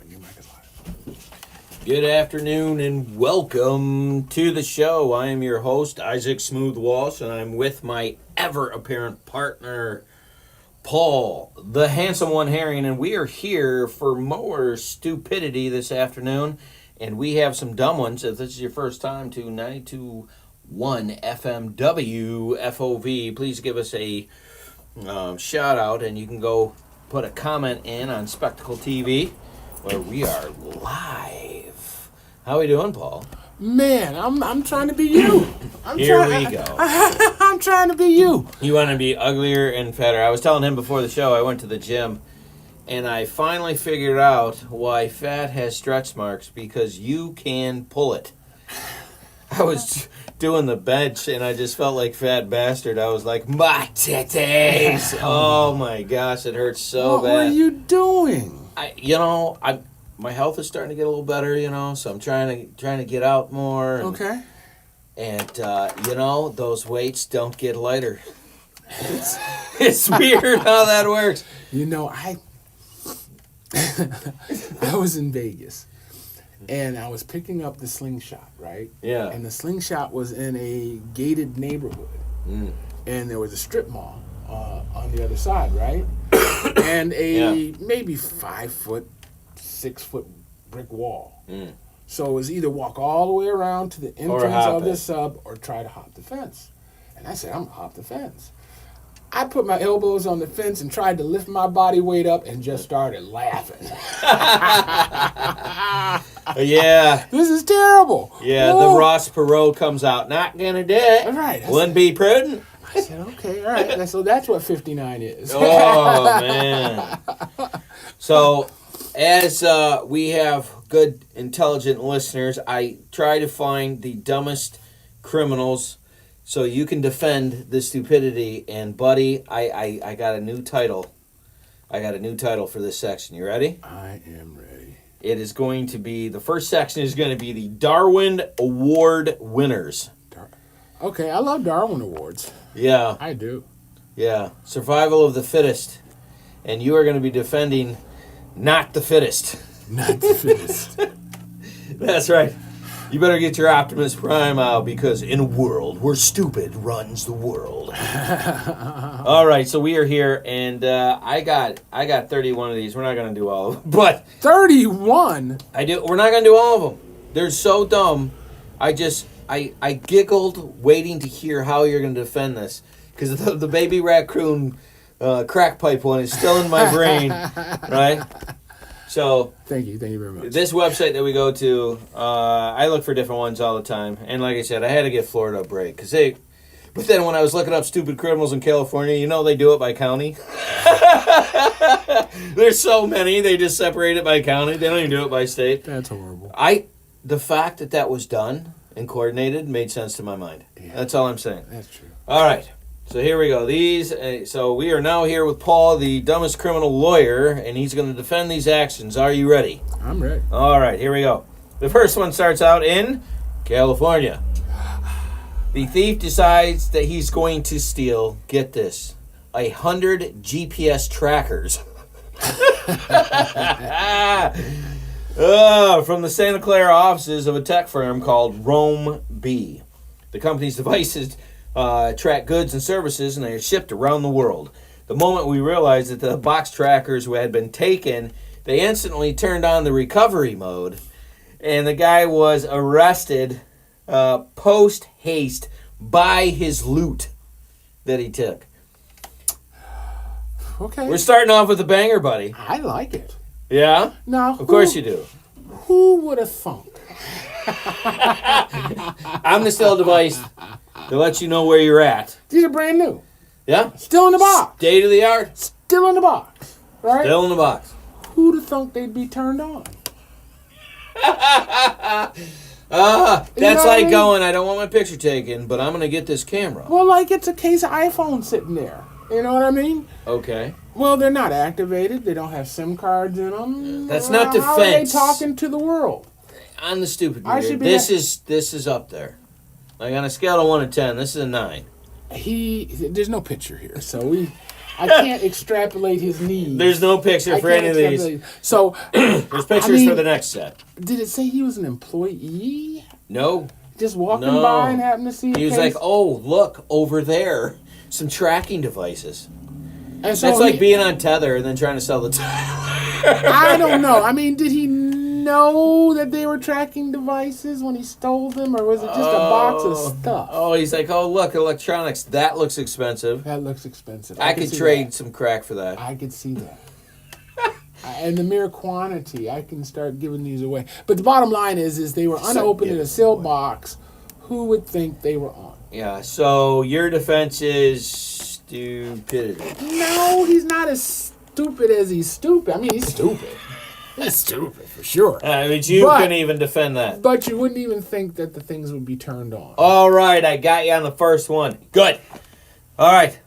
Your mic is live. Good afternoon and welcome to the show. I am your host, Isaac Smooth Walsh, and I'm with my ever-apparent partner, Paul, the handsome one Herring, and we are here for more stupidity this afternoon, and we have some dumb ones. If this is your first time to 92.1 FM WFOV, please give us a shout out, and you can go put a comment in on Spectacletv, where we are live. How are we doing, Paul? Man, I'm trying to be you. Here we go. I'm trying to be you. You want to be uglier and fatter. I was telling him before the show, I went to the gym, and I finally figured out why fat has stretch marks, because you can pull it. I was doing the bench, and I just felt like fat bastard. I was like, my titties. Oh, my gosh, it hurts so bad. What were you doing? My health is starting to get a little better, so I'm trying to get out more. Okay. And, those weights don't get lighter. It's weird how that works. I was in Vegas, and I was picking up the slingshot, right? Yeah. And the slingshot was in a gated neighborhood. Mm. And there was a strip mall on the other side, right? And maybe 5 foot, 6 foot brick wall. Mm. So it was either walk all the way around to the entrance of the sub or try to hop the fence. And I said, I'm going to hop the fence. I put my elbows on the fence and tried to lift my body weight up and just started laughing. Yeah. This is terrible. Yeah, Whoa. The Ross Perot comes out. Not going to do it. All right. Wouldn't be prudent. I said, okay, all right. So that's what 59 is. Oh, man. So, as we have good, intelligent listeners, I try to find the dumbest criminals so you can defend the stupidity. And, buddy, I got a new title. I got a new title for this section. You ready? I am ready. It is going to be, the first section is going to be the Darwin Award winners. Okay, I love Darwin Awards. Yeah. I do. Yeah. Survival of the fittest. And you are going to be defending not the fittest. Not the fittest. That's right. You better get your Optimus Prime out, because in a world where stupid runs the world. All right, so we are here, and I got 31 of these. We're not going to do all of them, but 31. We're not going to do all of them. They're so dumb. I giggled waiting to hear how you're going to defend this, because the baby raccoon crack pipe one is still in my brain, right? So thank you very much. This website that we go to, I look for different ones all the time, and like I said, I had to give Florida a break, but then when I was looking up stupid criminals in California, they do it by county. There's so many, they just separate it by county. They don't even do it by state. That's horrible. The fact that was done and coordinated made sense to my mind. Yeah. That's all I'm saying. That's true. All right. So here we go. So we are now here with Paul, the dumbest criminal lawyer, and he's going to defend these actions. Are you ready? I'm ready. All right, here we go. The first one starts out in California. The thief decides that he's going to steal, get this, 100 GPS trackers. From the Santa Clara offices of a tech firm called Rome B. The company's devices track goods and services, and they are shipped around the world. The moment we realized that the box trackers had been taken, they instantly turned on the recovery mode, and the guy was arrested post-haste by his loot that he took. Okay. We're starting off with a banger, buddy. I like it. Yeah? Now, of course you do. Who would have thunk? I'm the still device to let you know where you're at. These are brand new. Yeah? Still in the box. State of the art. Still in the box. Right? Still in the box. Who'd have thunk they'd be turned on? That's like going, I don't want my picture taken, but I'm going to get this camera. Well, like it's a case of iPhone sitting there. You know what I mean? Okay. Well, they're not activated. They don't have SIM cards in them. That's not defense. How are they talking to the world? On the stupid meter, this is up there. Like on a scale of 1 to 10, this is a 9. There's no picture here, so I can't extrapolate his needs. There's no picture for any of these. So there's pictures for the next set. Did it say he was an employee? No. Just walking by and happened to see. He was like, "Oh, look over there, some tracking devices." And so that's like being on Tether and then trying to sell the Tether. I don't know. I mean, did he know that they were tracking devices when he stole them, or was it just a box of stuff? Oh, he's like, "Oh, look, electronics. That looks expensive. That looks expensive. I could trade some crack for that." I could see that. And the mere quantity, I can start giving these away. But the bottom line is they were unopened in a sealed box. Who would think they were on? Yeah. So your defense is stupidity. No, he's not as stupid as he's stupid. I mean, he's stupid. He's stupid for sure. But you couldn't even defend that. But you wouldn't even think that the things would be turned on. All right, I got you on the first one. Good. All right.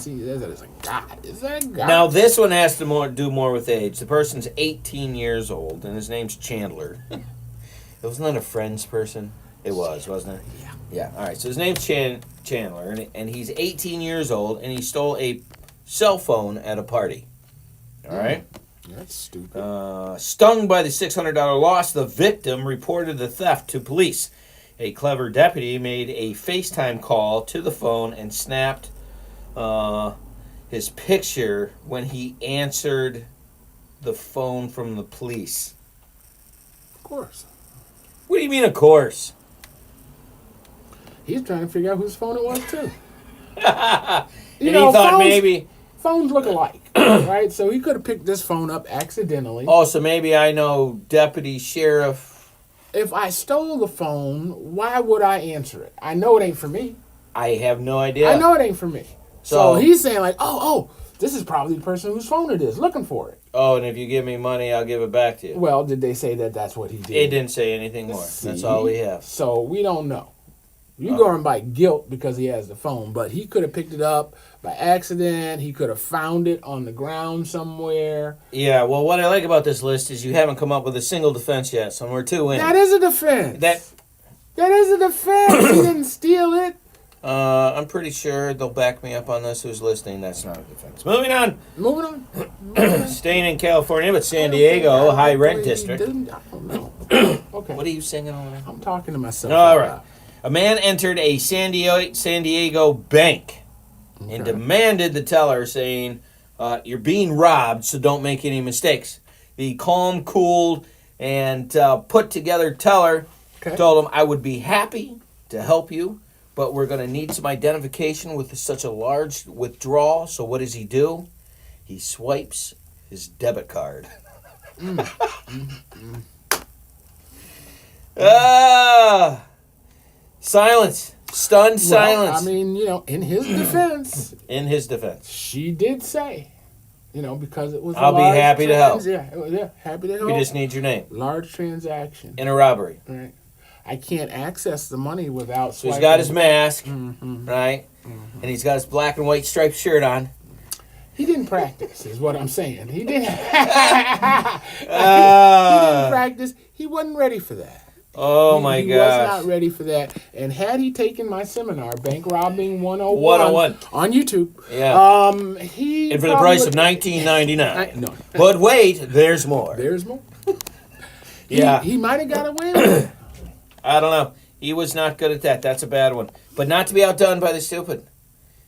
See, is a God. Is that a God? Now this one has to do more with age. The person's 18 years old, and his name's Chandler. It wasn't that a Friends person? It was, wasn't it? Yeah. Yeah. All right. So his name's Chandler, and he's 18 years old, and he stole a cell phone at a party. All right. That's stupid. Stung by the $600 loss, the victim reported the theft to police. A clever deputy made a FaceTime call to the phone and snapped his picture when he answered the phone from the police. Of course. What do you mean, of course? He's trying to figure out whose phone it was, too. And he thought maybe... Phones look alike, right? So he could have picked this phone up accidentally. Oh, so maybe I know Deputy Sheriff... If I stole the phone, why would I answer it? I know it ain't for me. I have no idea. I know it ain't for me. So he's saying like, oh, this is probably the person whose phone it is, looking for it. Oh, and if you give me money, I'll give it back to you. Well, did they say that that's what he did? It didn't say anything more. See? That's all we have. So we don't know. You go and by guilt because he has the phone, but he could have picked it up by accident. He could have found it on the ground somewhere. Yeah, well, what I like about this list is you haven't come up with a single defense yet, so we're 2 in. That is a defense. That is a defense. He didn't steal it. I'm pretty sure they'll back me up on this. Who's listening? That's not a defense. Moving on. Staying in California, but San Diego, high rent district. I don't know. Okay. What are you singing over there? I'm talking to myself. All right. A man entered a San Diego bank and demanded the teller, saying, "You're being robbed, so don't make any mistakes." The calm, cool, and put together teller told him, "I would be happy to help you, but we're going to need some identification with such a large withdrawal." So what does he do? He swipes his debit card. Silence. Stunned silence. I mean, in his defense. In his defense. She did say, because it was I'll be happy to help. Yeah, happy to help. We just need your name. Large transaction. In a robbery. Right. I can't access the money without swiping. So he's got his mask, right? Mm-hmm. And he's got his black and white striped shirt on. He didn't practice, is what I'm saying. He didn't. He didn't practice. He wasn't ready for that. Oh my God! He was not ready for that. And had he taken my seminar, Bank Robbing 101 on YouTube, he and for the price of $19.99. No. But wait, there's more. There's more. Yeah, he might have got away with it. I don't know. He was not good at that. That's a bad one. But not to be outdone by the stupid.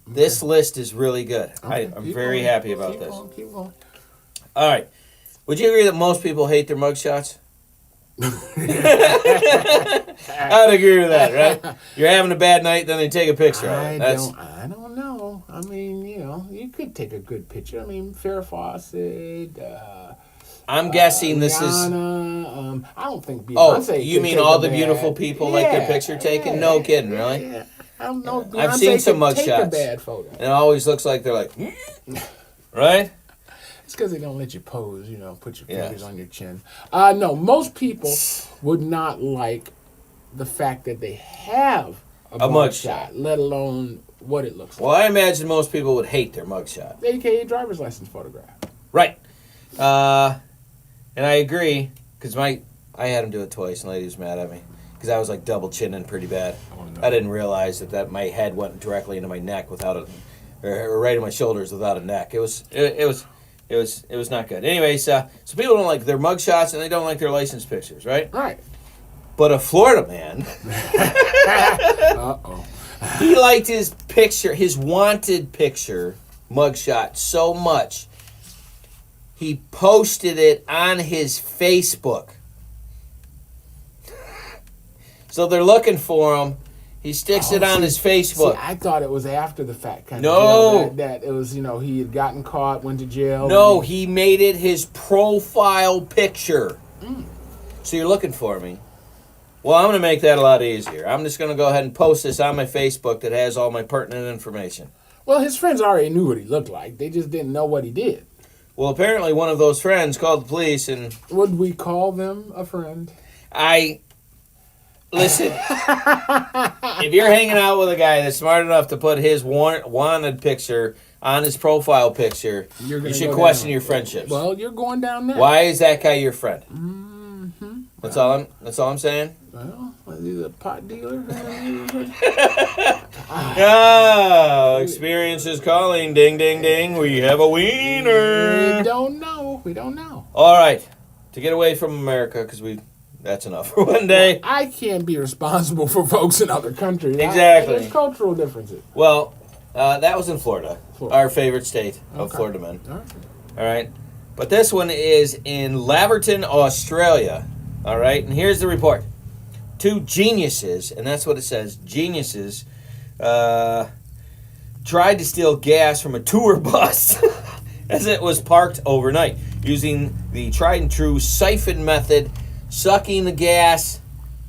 This list is really good. Okay. I'm very happy about this. Keep going. All right. Would you agree that most people hate their mugshots? I'd agree with that, right? You're having a bad night, then they take a picture of it. I don't know. I mean, you could take a good picture. I mean, Farrah Fawcett. I'm guessing this Rihanna, is. I don't think Beyonce. Oh, you mean all the beautiful people like their picture taken? No kidding, really? Yeah. I don't know. I've seen some mugshots. A bad photo. And it always looks like they're like, right? It's because they don't let you pose, put your fingers on your chin. No, most people would not like the fact that they have a mugshot, let alone what it looks like. Well, I imagine most people would hate their mugshot. AKA driver's license photograph. Right. And I agree, because I had him do it twice, and the lady was mad at me. Because I was double chinning pretty bad. I didn't realize that my head went directly into my neck without or right in my shoulders without a neck. It was not good. Anyways, so people don't like their mugshots and they don't like their license pictures, right? Right. But a Florida man, Uh-oh. he liked his picture, his wanted picture, mugshot so much, he posted it on his Facebook. So they're looking for him. He sticks it on his Facebook. See, I thought it was after the fact kind No. of deal. That it was, he had gotten caught, went to jail. No, he made it his profile picture. So you're looking for me. Well, I'm going to make that a lot easier. I'm just going to go ahead and post this on my Facebook that has all my pertinent information. Well, his friends already knew what he looked like. They just didn't know what he did. Well, apparently one of those friends called the police and... Would we call them a friend? Listen, if you're hanging out with a guy that's smart enough to put his wanted picture on his profile picture, you should question your friendships. Well, you're going down there. Why is that guy your friend? Mm-hmm. That's all I'm saying. Well, is he a pot dealer? Experience is calling. Ding, ding, ding. We have a wiener. We don't know. All right. To get away from America, because that's enough for one day. I can't be responsible for folks in other countries. Exactly. There's cultural differences. Well, that was in Florida, our favorite state of Florida men. All right. But this one is in Laverton, Australia. All right. And here's the report. 2 geniuses, and that's what it says, geniuses, tried to steal gas from a tour bus as it was parked overnight using the tried and true siphon method, sucking the gas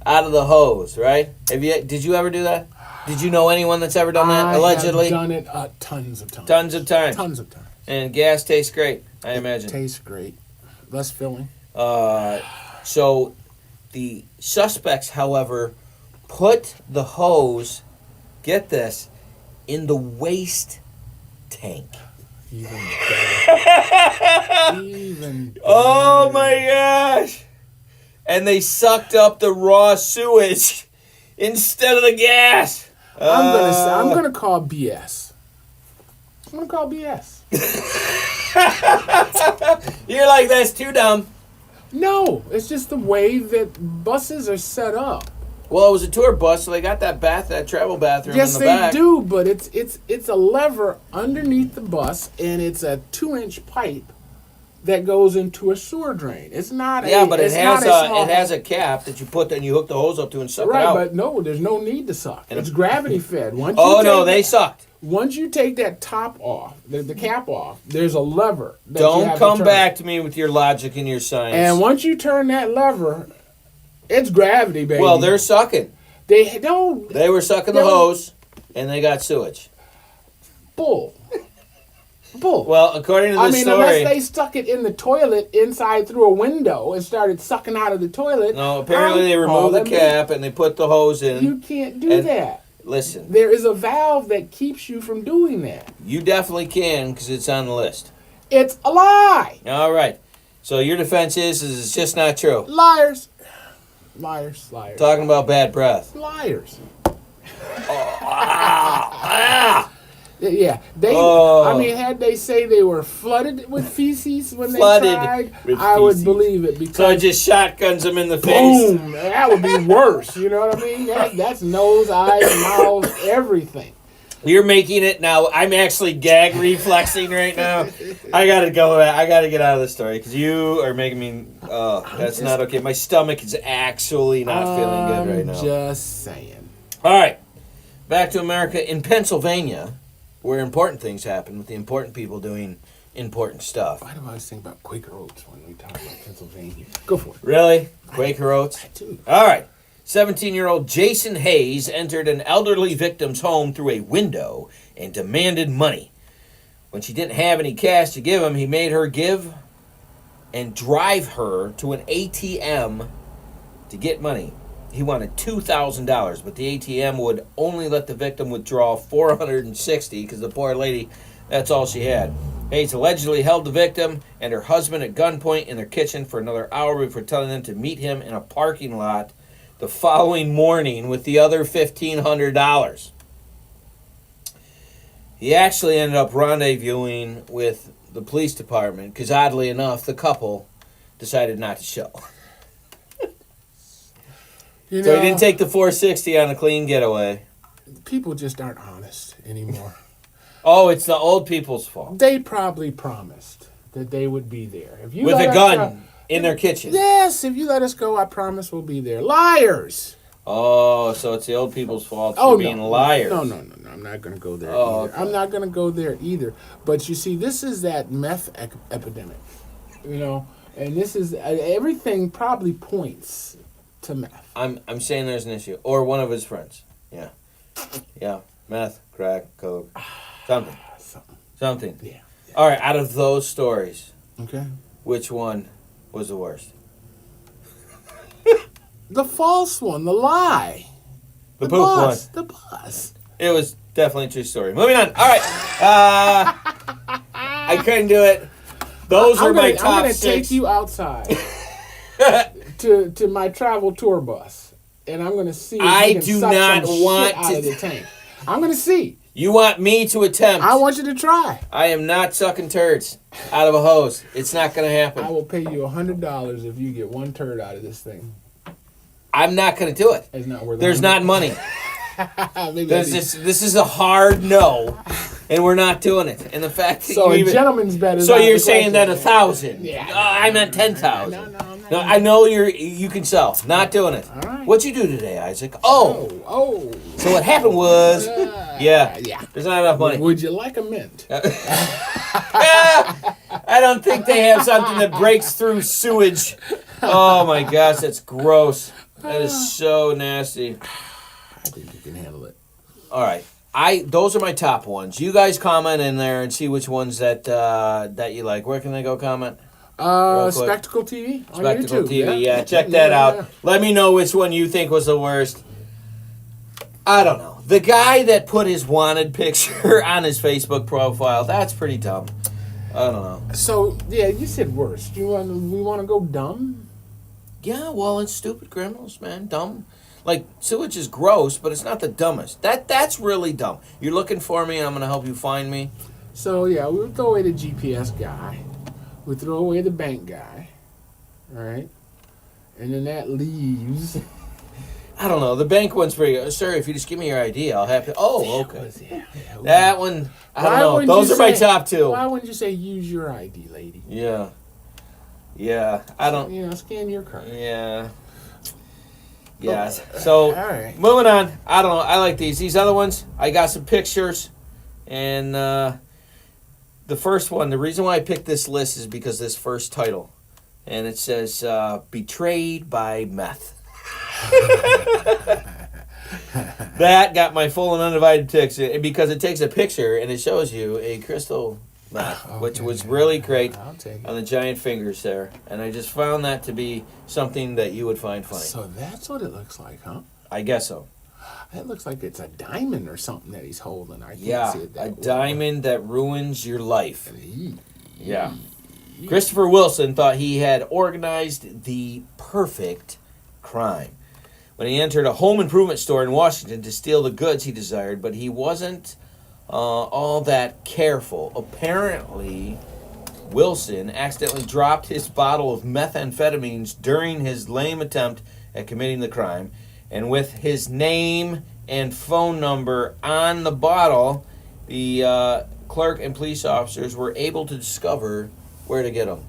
out of the hose, right? Did you ever do that? Did you know anyone that's ever done that, allegedly? I've done it tons of times. Tons of times. Tons of times. And gas tastes great, I imagine. Tastes great. Less filling. So the suspects, however, put the hose, get this, in the waste tank. Even better. Even better. Oh my gosh! And they sucked up the raw sewage instead of the gas. I'm gonna call BS. I'm gonna call BS. You're like, that's too dumb. No, it's just the way that buses are set up. Well, it was a tour bus, so they got that travel bathroom Yes, in the back. they do, but it's a lever underneath the bus, and it's a 2-inch pipe that goes into a sewer drain. It's not. But it has a cap that you put and you hook the hose up to and suck it out. Right, but no, there's no need to suck. It's gravity fed. They sucked. Once you take that top off, the cap off, there's a lever. Don't come back to me with your logic and your science. And once you turn that lever, it's gravity, baby. Well, they're sucking. They don't. They were sucking the hose, and they got sewage. Bull. Well, according to this story, unless they stuck it in the toilet inside through a window and started sucking out of the toilet. No, apparently they removed the cap and they put the hose in. You can't do that. Listen. There is a valve that keeps you from doing that. You definitely can because it's on the list. It's a lie. All right. So your defense is it's just not true. Liars. Talking about bad breath. Liars. Ah. Yeah, had they say they were flooded with feces when they tried, I would believe it because so it just shotguns them in the face. Boom! That would be worse. You know what I mean? That's nose, eyes, mouth, everything. You're making it now. I'm actually gag reflexing right now. I gotta go. I gotta get out of this story because you are making me. That's not okay. My stomach is actually not feeling good right now. Just saying. All right, back to America in Pennsylvania, where important things happen with the important people doing important stuff. Why do I always think about Quaker Oats when we talk about Pennsylvania? Go for it. Really? Quaker Oats? I do. All right. 17-year-old Jason Hayes entered an elderly victim's home through a window and demanded money. When she didn't have any cash to give him, he made her give and drive her to an ATM to get money. He wanted $2,000, but the ATM would only let the victim withdraw $460 because the poor lady, that's all she had. Hayes allegedly held the victim and her husband at gunpoint in their kitchen for another hour before telling them to meet him in a parking lot the following morning with the other $1,500. he actually ended up rendezvousing with the police department because, oddly enough, the couple decided not to show. So he didn't take the 460 on a clean getaway. People just aren't honest anymore. Oh, it's the old people's fault. They probably promised that they would be there. If you With a gun in their kitchen. Yes, if you let us go, I promise we'll be there. Liars! Oh, so it's the old people's fault for being liars. No. I'm not going to go there either. Okay. I'm not going to go there either. But you see, this is that meth epidemic, and this is everything probably points to meth. I'm saying there's an issue. Or one of his friends. Yeah. Meth, crack, coke. Something. Yeah. All right, out of those stories, Okay. which one was the worst? The false one, the lie. The poop one. The bus. It was definitely a true story. Moving on. All right. I couldn't do it. Those are my top I'm gonna 6. take you outside to my travel tour bus, and I'm gonna see. If I you can do suck not some want shit out to- of the tank. I'm gonna see. You want me to attempt? I want you to try. I am not sucking turds out of a hose. It's not going to happen. I will pay you $100 if you get one turd out of this thing. I'm not going to do it. It's not worth. There's not money. Maybe This is a hard no, and we're not doing it. And the fact that so you a gentleman's bet is. so not you're the saying question. that 1,000? Yeah. I meant 10,000. No, No, I know you can sell. Not doing it. All right. What'd you do today, Isaac? Oh. So what happened was, Yeah. there's not enough money. Would you like a mint? I don't think they have something that breaks through sewage. Oh my gosh, that's gross. That is so nasty. I think you can handle it. All right, those are my top ones. You guys comment in there and see which ones that you like. Where can they go comment? Spectacletv TV on Spectacletv YouTube. TV, yeah. Check that out. Let me know which one you think was the worst. I don't know. The guy that put his wanted picture on his Facebook profile, that's pretty dumb. I don't know. So, yeah, you said worst. We want to go dumb? Yeah, well, it's stupid criminals, man. Dumb. Like, sewage is gross, but it's not the dumbest. That's really dumb. You're looking for me, and I'm going to help you find me. So, yeah, we would throw away the GPS guy. We throw away the bank guy. All right? And then that leaves... I don't know. The bank one's pretty good. Sir, if you just give me your ID, I'll have to... Oh, okay. Yeah. That one, I don't know. Those are my top 2. Why wouldn't you say use your ID, lady? Yeah, I don't... scan your card. Yeah. So, All right. moving on. I don't know. I like these. These other ones, I got some pictures. And the first one, the reason why I picked this list is because this first title. And it says, Betrayed by Meth. That got my full and undivided picture because it takes a picture and it shows you a crystal meth, which was really great on the giant fingers there. And I just found that to be something that you would find funny. So that's what it looks like, huh? I guess so. It looks like it's a diamond or something that he's holding. I can't see it that a way. diamond that ruins your life. Eee. Yeah. Christopher Wilson thought he had organized the perfect crime when he entered a home improvement store in Washington to steal the goods he desired, but he wasn't all that careful. Apparently, Wilson accidentally dropped his bottle of methamphetamines during his lame attempt at committing the crime, and with his name and phone number on the bottle, the clerk and police officers were able to discover where to get him.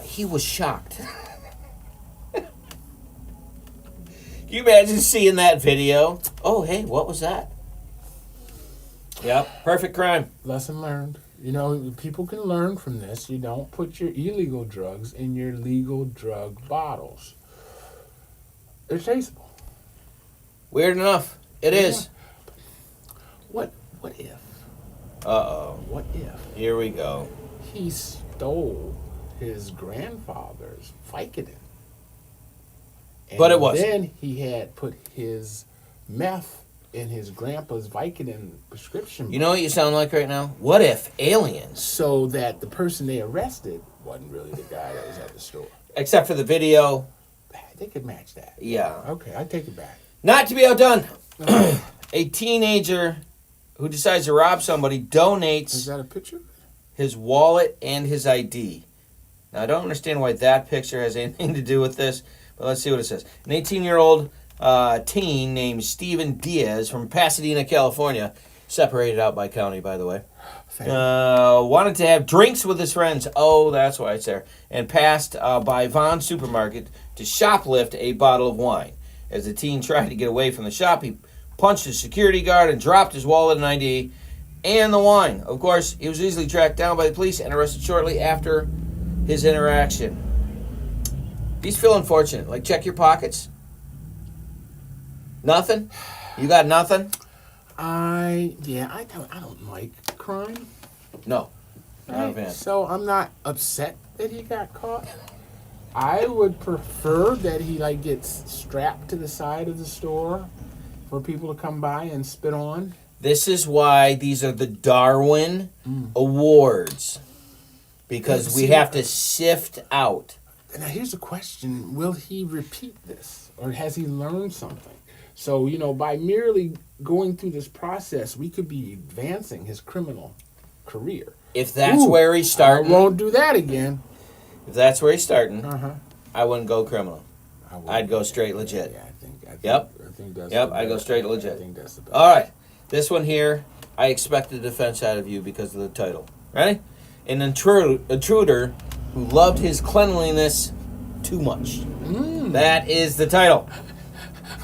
He was shocked. Can you imagine seeing that video? Oh, hey, what was that? Yep, perfect crime. Lesson learned. People can learn from this. You don't put your illegal drugs in your legal drug bottles. They're traceable. Weird enough. It is. What if? Uh-oh. What if Here we go. he stole his grandfather's Vicodin? But it wasn't. Then he had put his meth in his grandpa's Vicodin prescription. You know what you sound like right now? What if aliens? So that the person they arrested wasn't really the guy that was at the store. Except for the video. They could match that. Yeah. Okay, I take it back. Not to be outdone. A teenager who decides to rob somebody donates Is that a picture? his wallet and his ID. Now, I don't understand why that picture has anything to do with this, but let's see what it says. An 18-year-old teen named Steven Diaz from Pasadena, California, separated out by county, by the way, wanted to have drinks with his friends. Oh, that's why it's there. And passed by Vaughn's supermarket to shoplift a bottle of wine. As the teen tried to get away from the shop, he punched his security guard and dropped his wallet and ID and the wine. Of course, he was easily tracked down by the police and arrested shortly after his interaction. These feel unfortunate. Like, check your pockets. Nothing? You got nothing? I don't like crime. No. Not a Right? fan. So I'm not upset that he got caught. I would prefer that he gets strapped to the side of the store for people to come by and spit on. This is why these are the Darwin Awards. Because we have to sift out. Now here's the question: will he repeat this, or has he learned something? So by merely going through this process, we could be advancing his criminal career. If that's where he's starting. I won't do that again. If that's where he's starting, Uh-huh. I wouldn't go criminal. I'd go straight legit. Yeah, I think that's Yep, the I'd go best. straight legit. I think that's the best. All right. This one here, I expect a defense out of you because of the title. Ready? An intruder who loved his cleanliness too much. That is the title.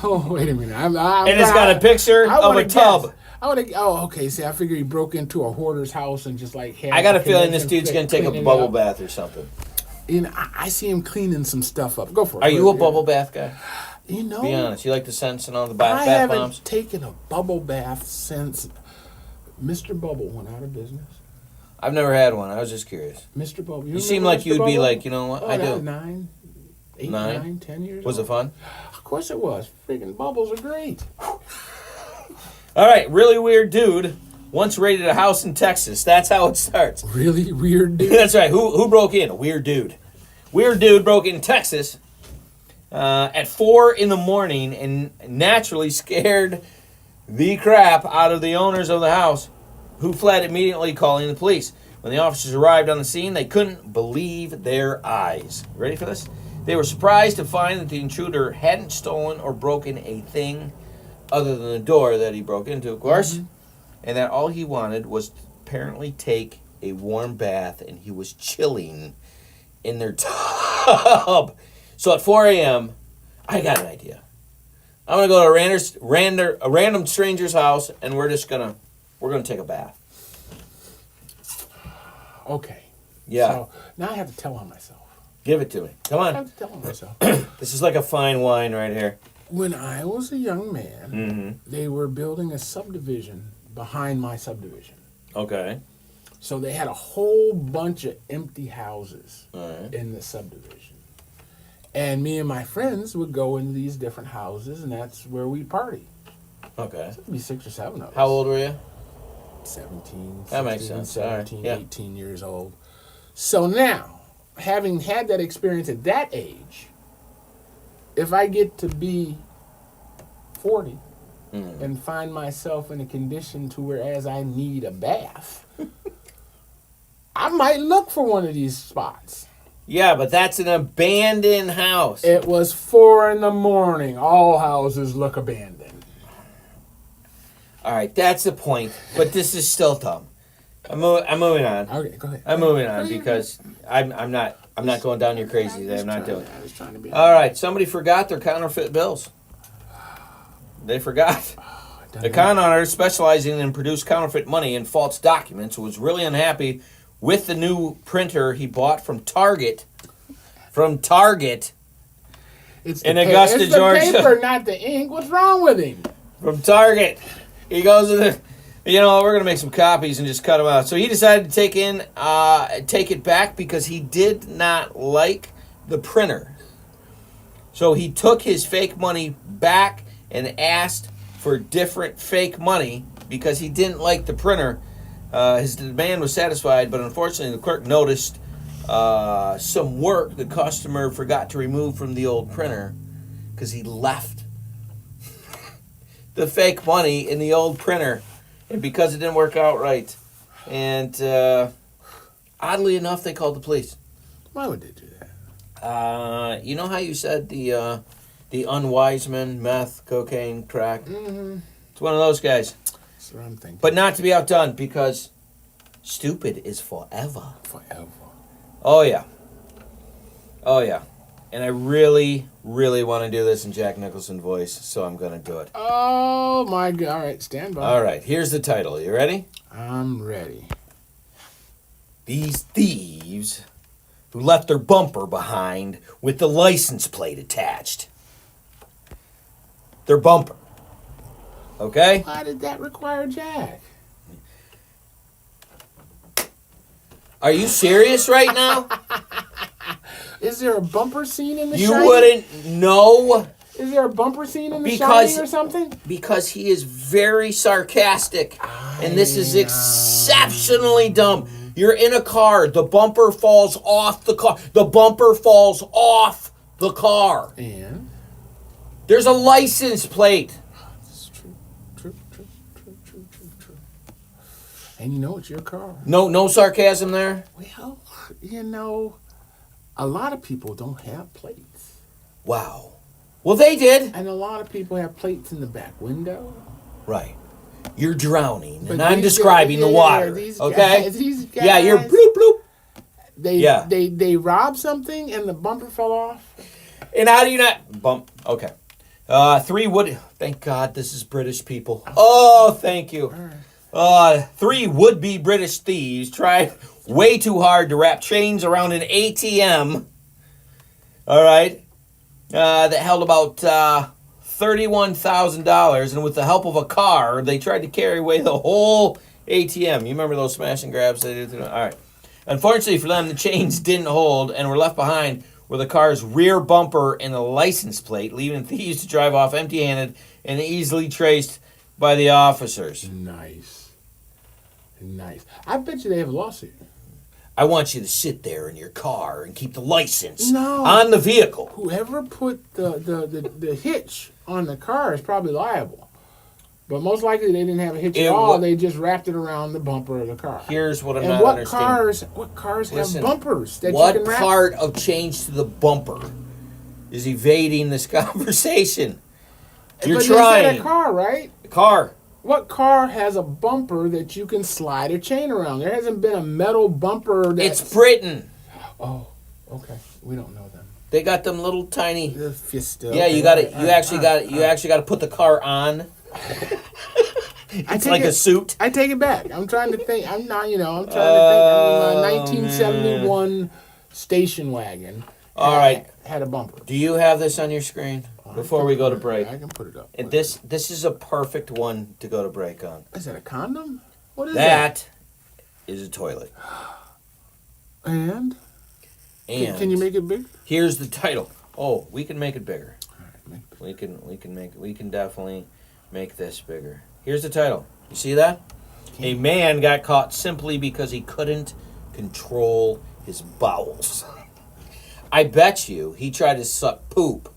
Oh, wait a minute. And it's got a picture of a tub. Okay. See, I figure he broke into a hoarder's house and just had. I got a feeling this dude's going to take a cleaning bubble up. bath or something. I see him cleaning some stuff up. Go for it. Are you a bubble bath guy? Be honest. You like the scents and all the I bath haven't bombs? taken a bubble bath since Mr. Bubble went out of business. I've never had one. I was just curious. Mr. Bubble. You seem like you'd be like, you know what? I that do. was 9, 10 years Was old. it fun? Of course it was. Freaking bubbles are great. All right, really weird dude once raided a house in Texas. That's how it starts. Really weird dude. That's right. Who broke in? A weird dude. Weird dude broke in Texas at 4 in the morning and naturally scared the crap out of the owners of the house, who fled immediately, calling the police. When the officers arrived on the scene, they couldn't believe their eyes. Ready for this? They were surprised to find that the intruder hadn't stolen or broken a thing other than the door that he broke into, of course, and that all he wanted was to apparently take a warm bath, and he was chilling in their tub. So at 4 a.m., I got an idea. I'm going to go to a random stranger's house, and we're going to take a bath. Okay. Yeah. So now I have to tell on myself. Give it to me. Come I on. have to tell on myself. This is like a fine wine right here. When I was a young man, they were building a subdivision behind my subdivision. Okay. So they had a whole bunch of empty houses All right. in the subdivision. And me and my friends would go into these different houses, and that's where we party. Okay. There'd be 6 or 7 of us. How old were you? 17, That makes 16, sense. All right. 17, Yeah. 18 years old. So now, having had that experience at that age, if I get to be 40 and find myself in a condition to whereas I need a bath, I might look for one of these spots. Yeah, but that's an abandoned house. It was 4 in the morning. All houses look abandoned. All right, that's the point. But this is still dumb. I'm moving on. Okay, go ahead. I'm moving on because I'm not going down your crazy day. I'm not doing it. I was trying to be. All right, somebody forgot their counterfeit bills. They forgot. The con artist specializing in produce counterfeit money and false documents was really unhappy with the new printer he bought from Target. It's in the Augusta, it's Georgia. the paper, not the ink. What's wrong with him? From Target. He goes in the, we're going to make some copies and just cut them out. So he decided to take it back because he did not like the printer. So he took his fake money back and asked for different fake money because he didn't like the printer. His demand was satisfied, but unfortunately the clerk noticed some work the customer forgot to remove from the old printer because he left the fake money in the old printer. and because it didn't work out right. And oddly enough, they called the police. Why would they do that? You know how you said the unwise men, meth, cocaine, crack? Mm-hmm. It's one of those guys. That's what I'm thinking. But not to be outdone, because stupid is forever. Forever. Oh, yeah. Oh, yeah. And I really, really want to do this in Jack Nicholson voice, so I'm going to do it. Oh, my God. All right, stand by. All right, here's the title. You ready? I'm ready. These thieves who left their bumper behind with the license plate attached. Their bumper. Okay? Why did that require Jack? Are you serious right now? Is there a bumper scene in The You Shining? wouldn't know Is there a bumper scene in The Because- Shining or something? because he is very sarcastic. And this is exceptionally dumb. You're in a car. The bumper falls off the car. The bumper falls off the car. And? There's a license plate. It's true. True. And you know it's your car. No sarcasm there? Well, you know, a lot of people don't have plates. Wow. Well, they did. And a lot of people have plates in the back window. Right. You're drowning, But and I'm these describing guys- the water. these Okay? guys- these Yeah, you're guys- bloop bloop. They they robbed something and the bumper fell off. And how do you not bump? Okay. 3 would. Thank God this is British people. Oh, thank you. 3 would-be British thieves tried way too hard to wrap chains around an ATM. All right. That held about $31,000, and with the help of a car, they tried to carry away the whole ATM. You remember those smash and grabs they did? All right. Unfortunately for them, the chains didn't hold and were left behind were the car's rear bumper and the license plate, leaving thieves to drive off empty-handed and easily traced by the officers. Nice. I bet you they have a lawsuit. I want you to sit there in your car and keep the license No. on the vehicle. Whoever put the hitch on the car is probably liable. But most likely they didn't have a hitch at all. They just wrapped it around the bumper of the car. Here's what I'm and not what understanding. what cars Listen, have bumpers that What you can wrap? part of change to the bumper is evading this conversation? You're But you trying. said a car, right? The car. What car has a bumper that you can slide a chain around? There hasn't been a metal bumper that's... It's Britain. Oh, okay. We don't know them. They got them little tiny. If you're still... Yeah, you got it. You actually got to put the car on. It's like a suit. I take it back. I'm trying to think. I'm not, I'm trying to think. I mean, 1971 station wagon. All right. Had a bumper. Do you have this on your screen before we go to break? I can put it up. And this is a perfect one to go to break on. Is that a condom? What is that? That is a toilet. And? And Can you make it big? here's the title. Oh, we can make it bigger. All right, We can definitely make this bigger. Here's the title. You see that? A man got caught simply because he couldn't control his bowels. I bet you he tried to suck poop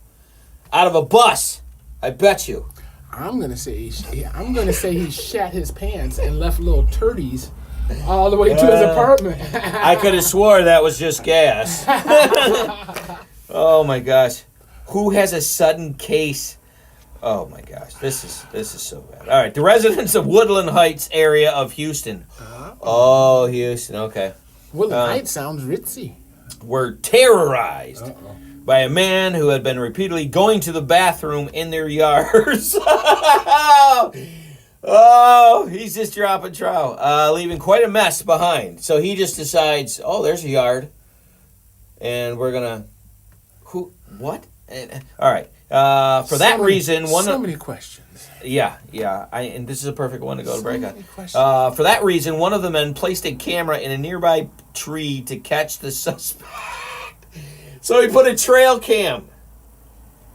out of a bus. I bet you. I'm gonna say he shat his pants and left little turdies all the way to his apartment. I could have swore that was just gas. Oh my gosh. Who has a sudden case? Oh my gosh. This is so bad. All right. The residents of Woodland Heights area of Houston. Oh, Houston. Okay. Woodland Heights sounds ritzy. Were terrorized by a man who had been repeatedly going to the bathroom in their yards. Oh, he's just dropping trow, leaving quite a mess behind. So he just decides, oh, there's a yard, and we're gonna, what? All right. For that reason, so many questions. Yeah. And this is a perfect one to go to break on. Many questions. For that reason, one of the men placed a camera in a nearby tree to catch the suspect. So he put a trail cam.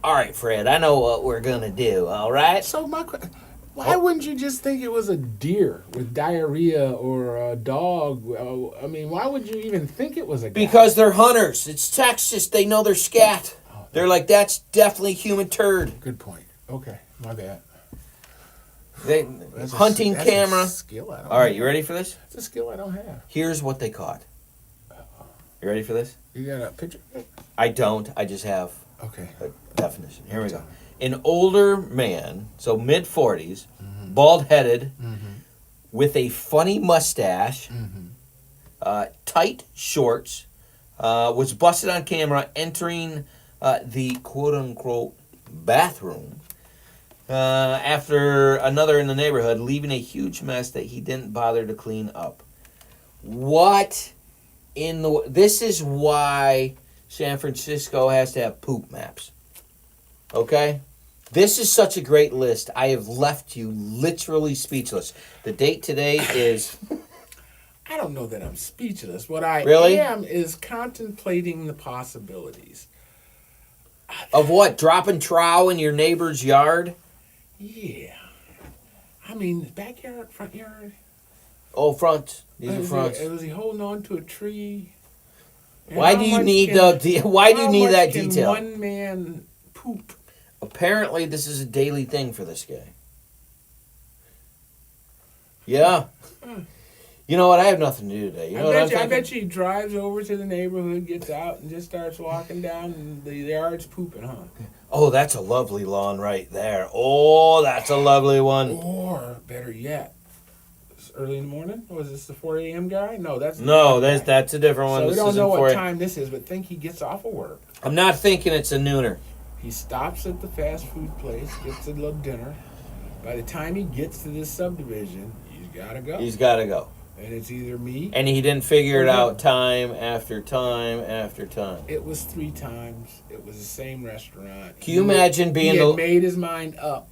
All right, Fred, I know what we're gonna do. All right. So why wouldn't you just think it was a deer with diarrhea or a dog? I mean, why would you even think it was a guy? Because they're hunters. It's Texas. They know their scat. They're like, that's definitely human turd. Good point. Okay, my bad. Hunting camera. A skill I don't All right, have. you ready for this? It's a skill I don't have. Here's what they caught. You ready for this? You got a picture? I don't. I just have Okay. a definition. Here we go. An older man, so mid-40s, bald-headed, with a funny mustache, tight shorts, was busted on camera entering the quote-unquote bathroom after another in the neighborhood, leaving a huge mess that he didn't bother to clean up. What in the... This is why San Francisco has to have poop maps. Okay? This is such a great list. I have left you literally speechless. The date today is... I don't know that I'm speechless. What I am is contemplating the possibilities. Of what? Dropping trowel in your neighbor's yard? Yeah. I mean, backyard, front yard. Oh, front. These are fronts. Was he holding on to a tree? Why do you need that detail? One man poop? Apparently, this is a daily thing for this guy. Yeah. You know what? I have nothing to do today. I bet you he drives over to the neighborhood, gets out, and just starts walking down, and the yard's pooping, huh? Oh, that's a lovely lawn right there. Oh, that's a lovely one. Or, better yet, it's early in the morning? Was this the 4 a.m. guy? No, that's a different one. So we don't know what time this is, but think he gets off of work. I'm not thinking it's a nooner. He stops at the fast food place, gets a little dinner. By the time he gets to this subdivision, he's got to go. And it's either me. And he didn't figure it out time after time after time. It was 3 times. It was the same restaurant. Can you imagine being... He had made his mind up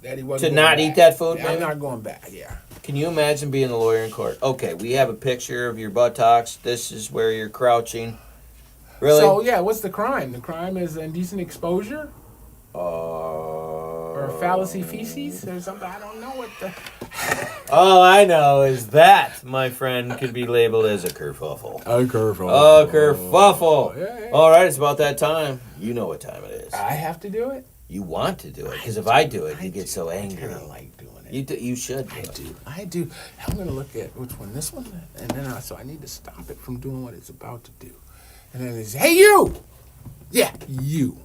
that he wasn't to not eat that food? I'm not going back, yeah. Can you imagine being the lawyer in court? Okay, we have a picture of your buttocks. This is where you're crouching. Really? So, yeah, what's the crime? The crime is indecent exposure? Or fallacy feces or something? I don't know what the... All I know is that, my friend, could be labeled as a kerfuffle. A kerfuffle. A kerfuffle. Yeah. All right, it's about that time. You know what time it is. I have to do it? You want to do it, because if I do it, you get so angry. I kind of like doing it. You should. I do. I'm going to look at which one, this one, and then so I need to stop it from doing what it's about to do. And then it's, hey, you! Yeah, you.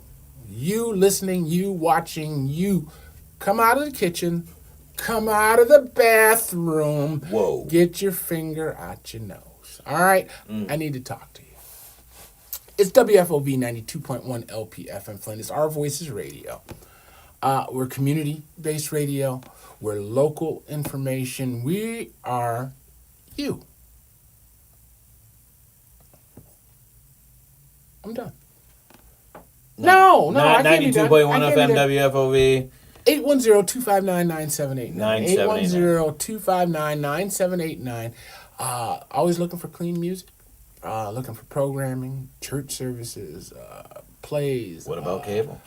You listening, you watching, you. Come out of the kitchen. Come out of the bathroom. Whoa. Get your finger out your nose. All right? I need to talk to you. It's WFOV 92.1 LPFM Flint. It's Our Voices Radio. We're community-based radio. We're local information. We are you. I'm done. No, I can't be done. 92.1 FM WFOV. 810-259-9789. 810-259-9789. Always looking for clean music. Looking for programming, church services, plays. What about cable?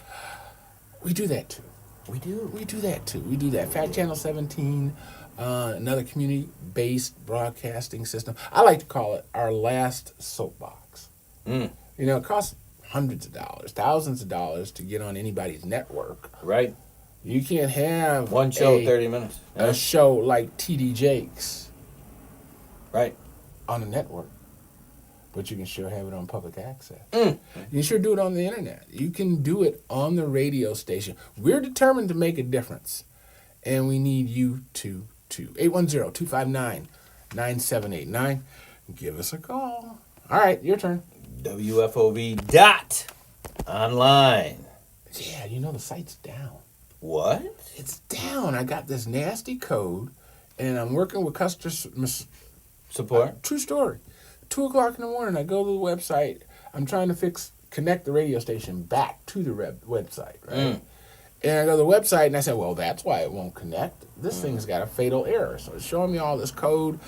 We do that too. We do that too. We do that. Fat Channel 17, another community-based broadcasting system. I like to call it our last soapbox. You know, it costs hundreds of dollars, thousands of dollars to get on anybody's network. Right. You can't have one show, 30 minutes. A show like TD Jakes. Right. On a network. But you can sure have it on public access. You can sure do it on the internet. You can do it on the radio station. We're determined to make a difference. And we need you to 810-259-9789. Give us a call. All right, your turn. WFOV.online. Yeah, you know the site's down. What? It's down. I got this nasty code, and I'm working with customer support. True story. 2 o'clock in the morning, I go to the website. I'm trying to connect the radio station back to the website, right? And I go to the website, and I said, well, that's why it won't connect. This thing's got a fatal error. So it's showing me all this code.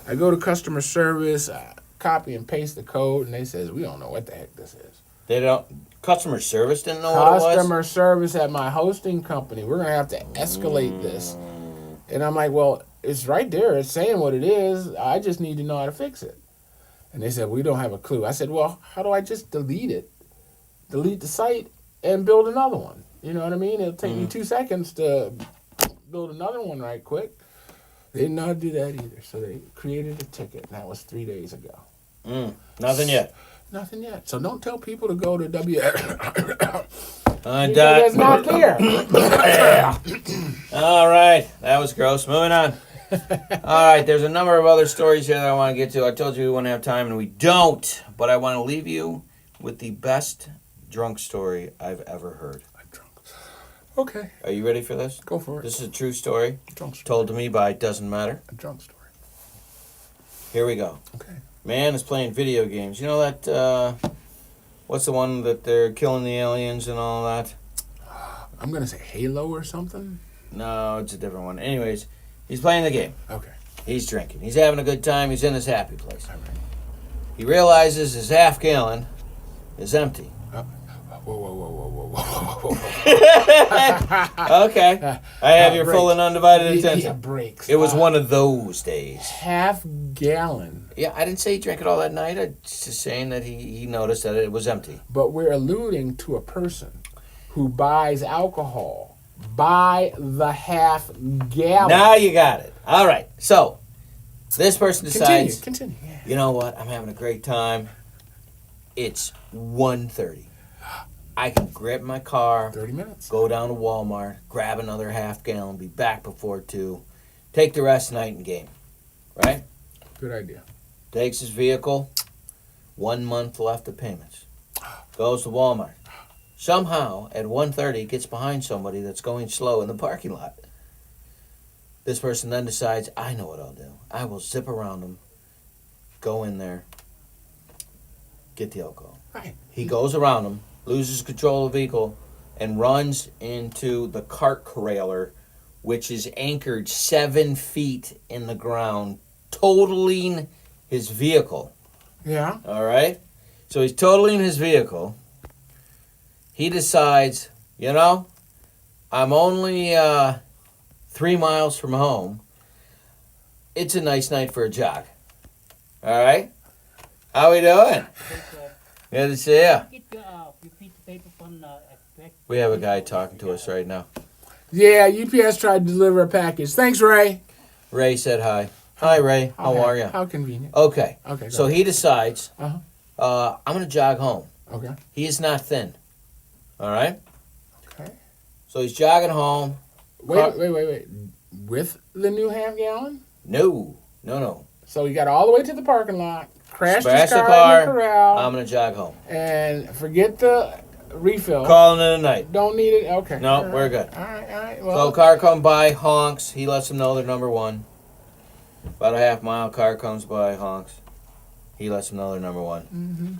I go to customer service, copy and paste the code, and they says, we don't know what the heck this is. They don't... Customer service didn't know what it was? Customer service at my hosting company. We're going to have to escalate this. And I'm like, well, it's right there. It's saying what it is. I just need to know how to fix it. And they said, we don't have a clue. I said, well, how do I just delete it? Delete the site and build another one. You know what I mean? It'll take me 2 seconds to build another one right quick. They didn't know how to do that either, so they created a ticket, and that was 3 days ago. Nothing yet. Nothing yet. So don't tell people to go to It's not there. All right, that was gross. Moving on. All right, there's a number of other stories here that I want to get to. I told you we wouldn't have time, and we don't. But I want to leave you with the best drunk story I've ever heard. I'm drunk. Okay. Are you ready for this? Go for it. This is a true story. Drunk story. Told to me by Doesn't Matter. A drunk story. Here we go. Okay. Man is playing video games. You know that, what's the one that they're killing the aliens and all that? I'm going to say Halo or something. No, it's a different one. Anyways, he's playing the game. Okay. He's drinking. He's having a good time. He's in his happy place. All right. He realizes his half gallon is empty. Whoa. Okay. I have your full and undivided attention. Yeah, breaks. It was one of those days. Half gallon. Yeah, I didn't say he drank it all that night. I'm just saying that he noticed that it was empty. But we're alluding to a person who buys alcohol by the half gallon. Now you got it. All right. So, this person decides, Continue. Yeah. you know what? I'm having a great time. It's 1:30. I can grab my car, 30 minutes. go down to Walmart, grab another half gallon, be back before 2, take the rest of the night in game. Right? Good idea. Takes his vehicle, 1 month left of payments. Goes to Walmart. Somehow, at 1:30, gets behind somebody that's going slow in the parking lot. This person then decides, I know what I'll do. I will zip around him, go in there, get the alcohol. Right. He goes around him, loses control of the vehicle, and runs into the cart trailer, which is anchored 7 feet in the ground, totaling his vehicle. Yeah. All right? So he's totaling his vehicle. He decides, you know, I'm only 3 miles from home. It's a nice night for a jog. All right? How we doing? Good to see ya. We have a guy talking to us right now. Yeah, UPS tried to deliver a package. Thanks, Ray. Ray said hi. Hi, Ray. How are you? How convenient. Okay. Okay. So he decides, Uh-huh. I'm going to jog home. Okay. He is not thin. All right? Okay. So he's jogging home. Wait. With the new half gallon? No. So he got all the way to the parking lot, crashed his Crash the car car. in the corral, I'm going to jog home. and forget the refill. Calling it a night. Don't need it. Okay. No, All right. we're good. All right. So Well, car come by, honks. He lets them know they're number one. About a half mile, car comes by, honks. He lets them know they're number one. mm-hmm.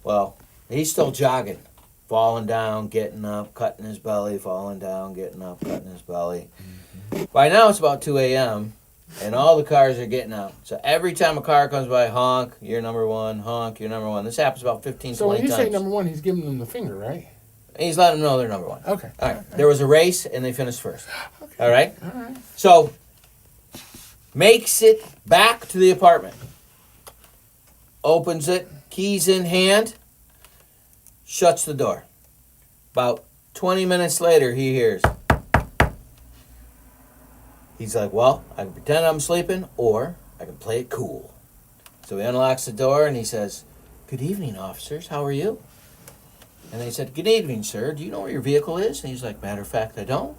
Well, he's still jogging. Falling down, getting up, cutting his belly, falling down, getting up, cutting his belly. By now it's about 2 a.m., and all the cars are getting out. So every time a car comes by, honk, you're number one, honk, you're number one. This happens about 15, So 20 when you times. say number one, he's giving them the finger, right? And he's letting them know they're number one. Okay. All right. There was a race, and they finished first. Okay. All right? All right. So, makes it back to the apartment. Opens it, keys in hand, shuts the door. About 20 minutes later, he hears. He's like, well, I can pretend I'm sleeping, or I can play it cool. So he unlocks the door, and he says, good evening, officers. How are you? And they said, good evening, sir. Do you know where your vehicle is? And he's like, matter of fact, I don't.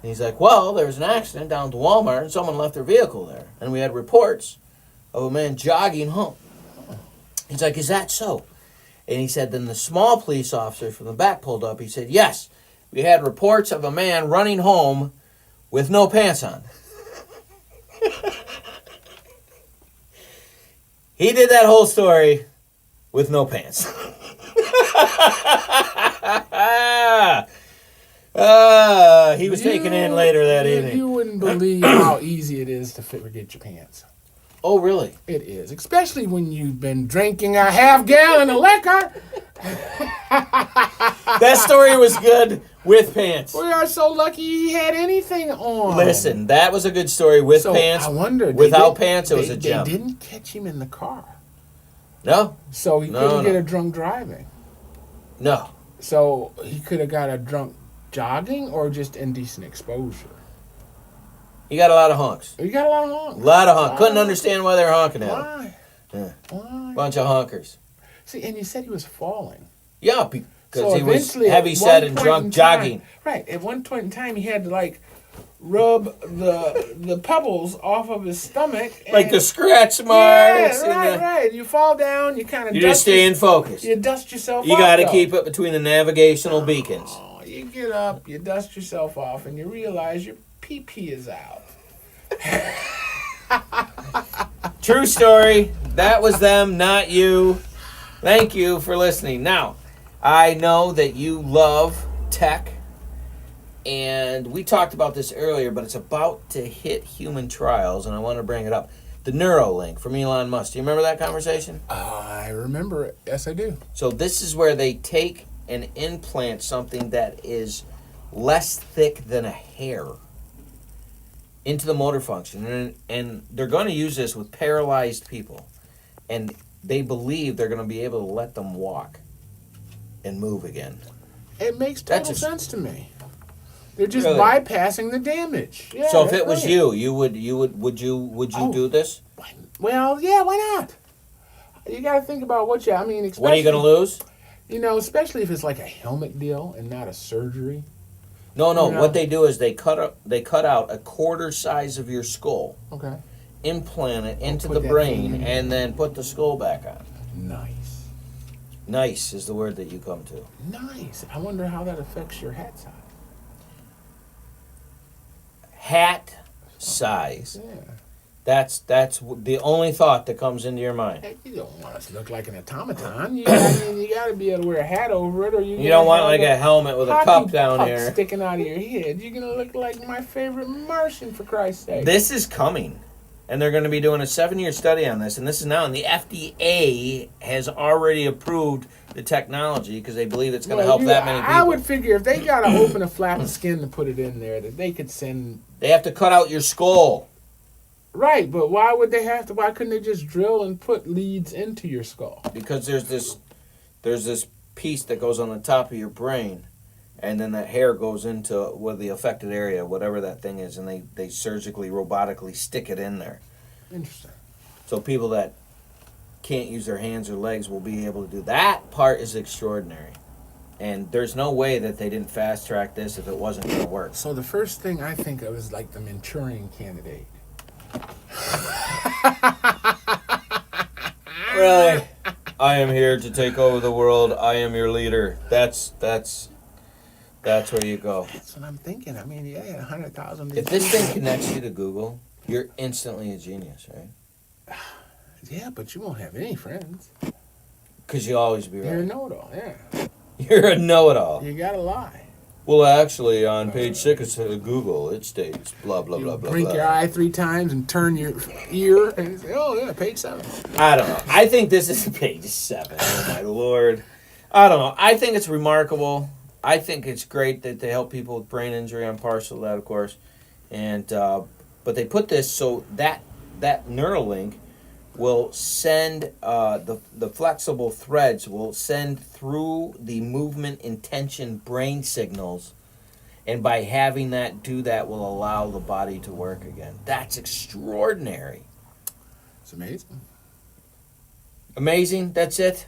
And he's like, well, there was an accident down at the Walmart, and someone left their vehicle there. And we had reports of a man jogging home. He's like, is that so? And he said, then the small police officer from the back pulled up. He said, yes, we had reports of a man running home with no pants on. He did that whole story with no pants. He was taken in later that evening. You wouldn't believe how easy it is to forget your pants. Oh, really? It is, especially when you've been drinking a half gallon of liquor. That story was good with pants. We are so lucky he had anything on. Listen, that was a good story with pants. I wonder. Without pants, it was a gem. They didn't catch him in the car. No. So he couldn't get a drunk driving. No. So he could have got a drunk jogging or just indecent exposure. You got a lot of honks. You got a lot of honks. A lot of honks. Couldn't understand why they were honking at him. Why? Yeah. Why? Bunch of honkers. See, and you said he was falling. Yeah, because So he was eventually, heavy at set one and point drunk in jogging. time- right. At one point in time, he had to like rub the pebbles off of his stomach. Like the and- scratch Yeah, marks. right. You fall down. You kind of You just stay in focus. You dust yourself. You off, got to though. keep it between the navigational beacons. Oh, you get up, you dust yourself off, and you realize your pee is out. True story. That was them, not you. Thank you for listening. Now, I know that you love tech, and we talked about this earlier, but it's about to hit human trials, and I want to bring it up. The Neuralink from Elon Musk. Do you remember that conversation? I remember it. Yes, I do. So this is where they take and implant something that is less thick than a hair into the motor function. And they're going to use this with paralyzed people. And they believe they're going to be able to let them walk and move again. It makes total That's sense to me. They're just Really? bypassing the damage. Yeah, So if that's it was brilliant. would you do this? Well, yeah, why not? You got to think about what you. I mean, especially, What are you going to lose? You know, especially if it's like a helmet deal and not a surgery. No. You know. What they do is they cut out a quarter size of your skull, Okay. implant it into put the that brain, thing in. and then put the skull back on. Nice. Nice is the word that you come to. Nice. I wonder how that affects your hat size. Hat size. Yeah. That's the only thought that comes into your mind. Hey, you don't want us to look like an automaton. You got to be able to wear a hat over it, or You don't want like a helmet with a cup down here. sticking out of your head. You're gonna look like my favorite Martian, for Christ's sake. This is coming, and they're going to be doing a 7-year study on this, and this is now, and the FDA has already approved the technology because they believe it's going to help that many people. I would figure if they got to open a flap of skin to put it in there, that they could send. They have to cut out your skull. Right, but why would they have to? Why couldn't they just drill and put leads into your skull? Because there's this piece that goes on the top of your brain, and then that hair goes into the affected area, whatever that thing is, and they surgically, robotically stick it in there. Interesting. So people that can't use their hands or legs will be able to do that. Part is extraordinary, and there's no way that they didn't fast track this if it wasn't going to work. So the first thing I think of is like the Manchurian Candidate. Really? I am here to take over the world. I am your leader. That's where you go. That's what I'm thinking. I mean, yeah, 100,000. If this thing connects you to Google, you're instantly a genius, right? Yeah, but you won't have any friends. Because you'll always be You're a right. know-it-all. Yeah, You're a know-it-all. you gotta lie. Well, actually, on page 6 of Google, it states blah, blah, blah, blah, Blink blah. your eye 3 times and turn your ear and say, "Oh yeah, page 7." I don't know. I think this is page 7. Oh, my Lord. I don't know. I think it's remarkable. I think it's great that they help people with brain injury. I'm partial to that, of course. And but they put this so that Neuralink will send the flexible threads will send through the movement intention brain signals, and by having that do that will allow the body to work again. That's extraordinary. It's amazing. Amazing. That's it.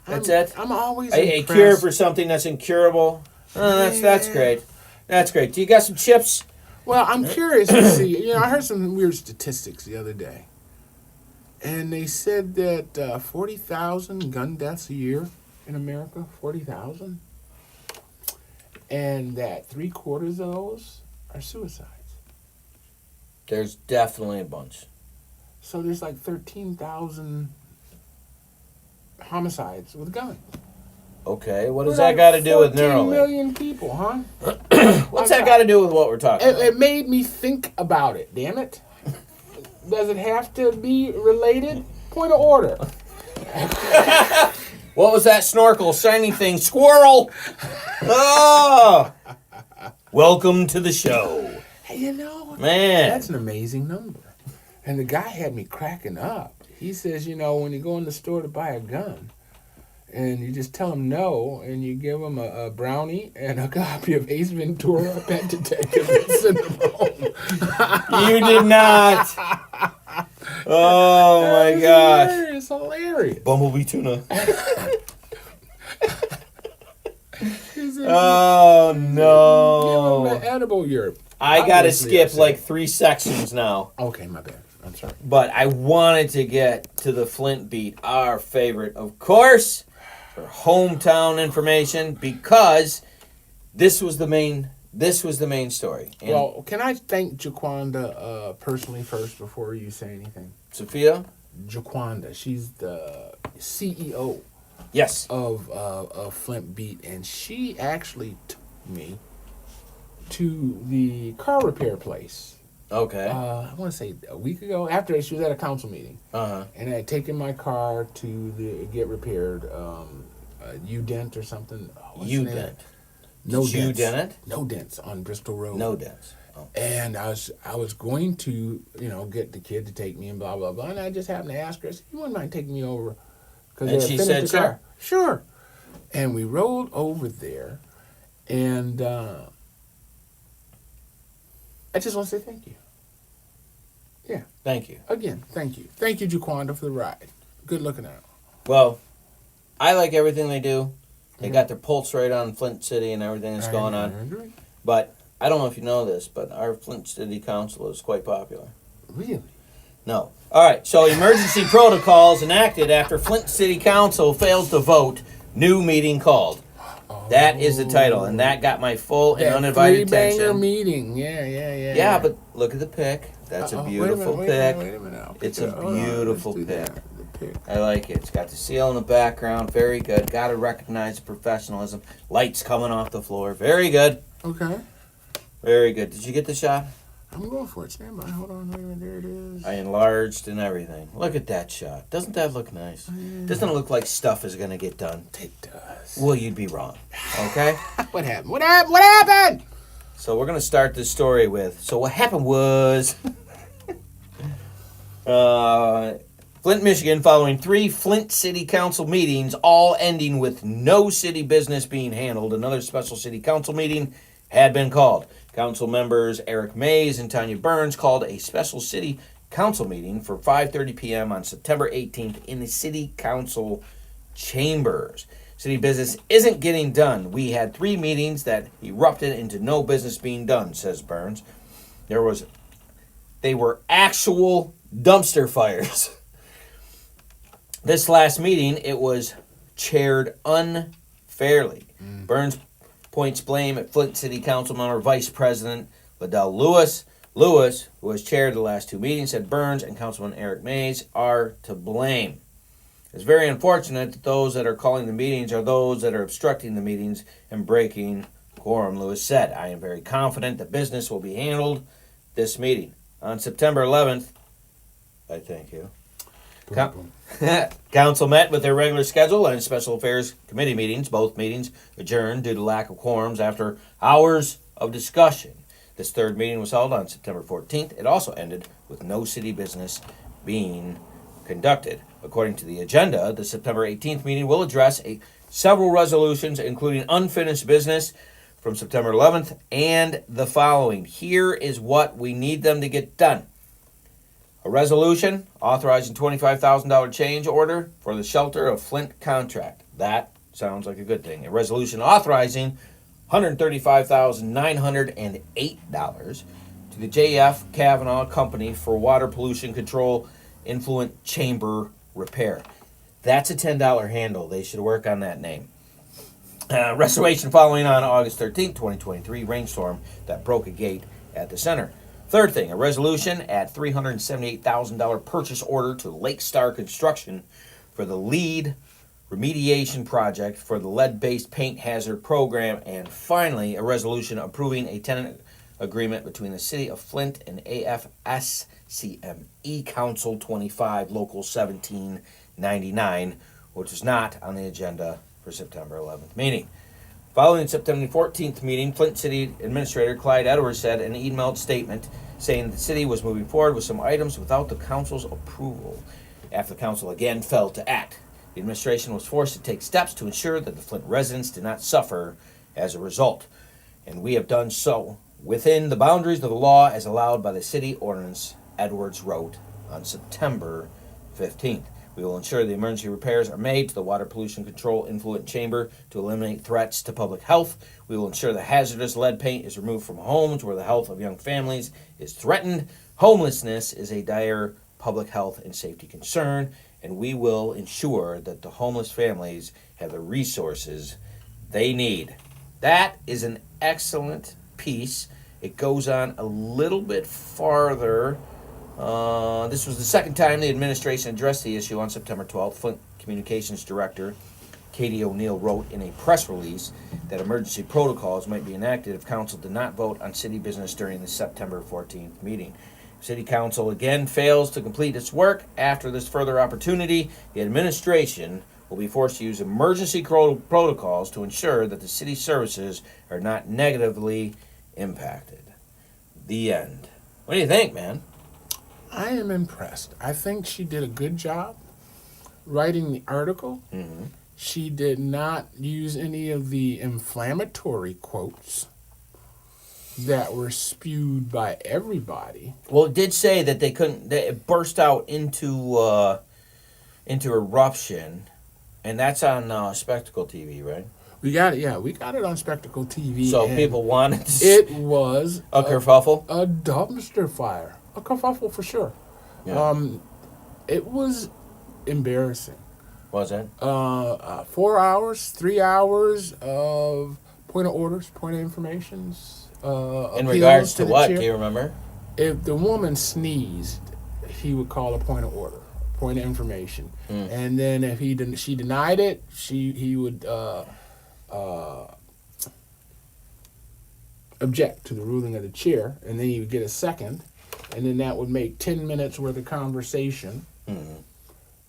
That's it. I'm always A impressed. cure for something that's incurable. Oh, that's Yeah. great. That's great. Do you got some chips? Well, I'm curious to see. You know, I heard some weird statistics the other day, and they said that 40,000 gun deaths a year in America. 40,000, and that 3/4 of those are suicides. There's definitely a bunch. So there's like 13,000 homicides with guns. Okay, what does We're that like got to do with 14 Neuralink? million people, huh? What's that got to do with what we're talking It about? made me think about it, damn it. Does it have to be related? Point of order. What was that snorkel shiny thing? Squirrel! Oh! Welcome to the show. Hey, you know, Man. that's an amazing number. And the guy had me cracking up. He says, you know, when you go in the store to buy a gun, and you just tell them no, and you give them a brownie and a copy of Ace Ventura, Pet Detective, and send them home. You did not. Oh my gosh. It's hilarious. Bumblebee tuna. Oh no. Give them an edible Europe. I gotta skip like 3 sections now. Okay, my bad. I'm sorry. But I wanted to get to the Flint beat, our favorite, of course, for hometown information, because this was the main story. And well, can I thank Jaquanda personally first before you say anything? Sophia? Jaquanda, she's the CEO. Yes. Of Flint Beat, and she actually took me to the car repair place. Okay. I want to say a week ago. After she was at a council meeting, and I had taken my car to get repaired. U-Dent or something. U-Dent. No Did dents. you dent it? No dents on Bristol Road. No dents. Oh. And I was going to get the kid to take me and blah blah blah, and I just happened to ask her. I said, "You wouldn't mind taking me over?" And she said, "Sure." Sure. And we rolled over there, and I just want to say thank you. Yeah. Thank you. Again, thank you. Thank you, Jaquanda, for the ride. Good looking out. Well, I like everything they do. They got their pulse right on Flint City and everything that's going on. Agree. But I don't know if you know this, but our Flint City Council is quite popular. Really? No. All right, so emergency protocols enacted after Flint City Council fails to vote. New meeting called. That is the title, and that got my full and undivided attention. Three-banger meeting. Yeah. Yeah, but look at the pic. That's a beautiful pic. Wait a minute. It's a beautiful pic. I like it. It's got the seal in the background. Very good. Got to recognize the professionalism. Lights coming off the floor. Very good. Okay. Very good. Did you get the shot? I'm going for it. Stand by. Hold on. Wait a minute. There it is. I enlarged and everything. Look at that shot. Doesn't that look nice? Doesn't it look like stuff is going to get done? It does. Well, you'd be wrong. Okay? What happened? What happened? So we're going to start this story with, so what happened was, Flint, Michigan, following 3 Flint City Council meetings, all ending with no city business being handled, another special city council meeting had been called. Council members Eric Mays and Tanya Burns called a special city council meeting for 5:30 p.m. on September 18th in the city council chambers. City business isn't getting done. We had 3 meetings that erupted into no business being done, says Burns. They were actual dumpster fires. This last meeting, it was chaired unfairly. Burns points blame at Flint City Council member Vice President Liddell Lewis. Lewis, who has chaired the last 2 meetings, said Burns and Councilman Eric Mays are to blame. It's very unfortunate that those that are calling the meetings are those that are obstructing the meetings and breaking quorum, Lewis said. I am very confident that business will be handled this meeting. On September 11th, I thank you. Council met with their regular schedule and special affairs committee meetings. Both meetings adjourned due to lack of quorums after hours of discussion. This 3rd meeting was held on September 14th. It also ended with no city business being conducted. According to the agenda, the September 18th meeting will address several resolutions, including unfinished business from September 11th and the following. Here is what we need them to get done. A resolution authorizing $25,000 change order for the Shelter of Flint contract. That sounds like a good thing. A resolution authorizing $135,908 to the J.F. Kavanaugh Company for water pollution control influent chamber repair. That's a $10 handle. They should work on that name. Restoration following on August 13th, 2023, rainstorm that broke a gate at the center. 3rd thing, a resolution at $378,000 purchase order to Lake Star Construction for the lead remediation project for the lead-based paint hazard program. And finally, a resolution approving a tenant agreement between the City of Flint and AFSCME Council 25, Local 1799, which is not on the agenda for September 11th meeting. Following the September 14th meeting, Flint City Administrator Clyde Edwards said in an emailed statement saying the city was moving forward with some items without the council's approval after the council again failed to act. The administration was forced to take steps to ensure that the Flint residents did not suffer as a result, and we have done so within the boundaries of the law as allowed by the city ordinance, Edwards wrote on September 15th. We will ensure the emergency repairs are made to the Water Pollution Control Influent Chamber to eliminate threats to public health. We will ensure the hazardous lead paint is removed from homes where the health of young families is threatened. Homelessness is a dire public health and safety concern, and we will ensure that the homeless families have the resources they need. That is an excellent piece. It goes on a little bit farther. This was the second time the administration addressed the issue on September 12th. Flint Communications Director Katie O'Neill wrote in a press release that emergency protocols might be enacted if council did not vote on city business during the September 14th meeting. City Council again fails to complete its work. After this further opportunity, the administration will be forced to use emergency protocols to ensure that the city services are not negatively impacted. The end. What do you think, man? I am impressed. I think she did a good job writing the article. Mm-hmm. She did not use any of the inflammatory quotes that were spewed by everybody. Well, it did say that they couldn't. It burst out into eruption, and that's on Spectacletv, right? We got it. Yeah, we got it on Spectacletv. So people wanted to It was a kerfuffle. A dumpster fire, a kerfuffle for sure. Yeah. It was embarrassing. Was it? 4 hours, 3 hours of point of orders, point of informations. In regards to what? Chair. Do you remember? If the woman sneezed, he would call a point of order, point of information, and then if she denied it, he would object to the ruling of the chair, and then he would get a second, and then that would make 10 minutes worth of conversation